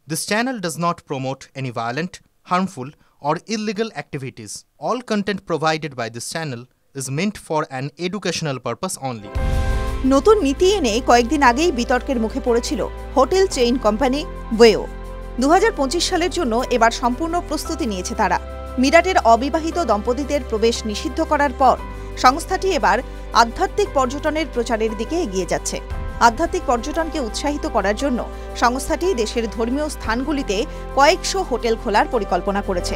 This channel does not promote any violent, harmful, or illegal activities. All content provided by this channel is meant for an educational purpose only. নতুন নীতি এনে কয়েকদিন আগেই বিতর্কের মুখে পড়েছিল হোটেল চেইন কোম্পানি ওয়েও। 2025 সালের জন্য এবার সম্পূর্ণ প্রস্তুতি নিয়েছে তারা। মিরাটের অবিবাহিত দম্পতিদের প্রবেশ নিষিদ্ধ করার পর সংস্থাটি এবার আধ্যাত্মিক পর্যটনের প্রচারের দিকে এগিয়ে যাচ্ছে। আধ্যাত্মিক পর্যটনকে উৎসাহিত করার জন্য সংস্থাটি দেশের ধর্মীয় স্থানগুলিতে কয়েকশো হোটেল খোলার পরিকল্পনা করেছে।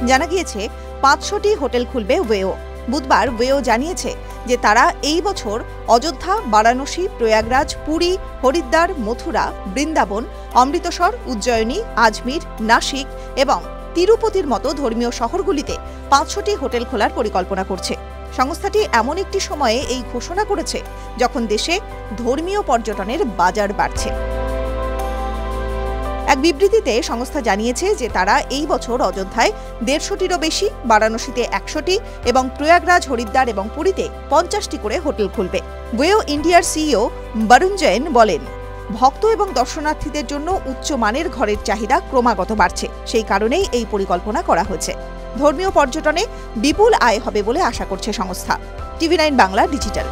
জানা গিয়েছে 500টি হোটেল খুলবে ওয়েও। বুধবার ওয়েও জানিয়েছে যে তারা এই বছর অযোধ্যা, বারাণসী, প্রয়াগরাজ, পুরী, হরিদ্বার, মথুরা, বৃন্দাবন, অমৃতসর, উজ্জয়িনী, আজমির, নাসিক এবং তিরুপতির মতো ধর্মীয় শহরগুলিতে 500টি হোটেল খোলার পরিকল্পনা করছে। সংস্থাটি এমন একটি সময়ে এই ঘোষণা করেছে যখন দেশে ধর্মীয় পর্যটনের বাজার বাড়ছে। এক বিবৃতিতে সংস্থা জানিয়েছে যে তারা এই বছর অযোধ্যায় 150টিরও বেশি, বারাণসীতে 100টি এবং প্রয়াগরাজ, হরিদ্বার এবং পুরীতে 50টি করে হোটেল খুলবে। ওয়েও ইন্ডিয়ার সিইও বরুণ জৈন বলেন, ভক্ত এবং দর্শনার্থীদের জন্য উচ্চমানের ঘরের চাহিদা ক্রমাগত বাড়ছে। সেই কারণেই এই পরিকল্পনা করা হয়েছে। ধর্মীয় পর্যটনে বিপুল আয় হবে বলে আশা করছে সংস্থা। টিভি9 বাংলা ডিজিটাল।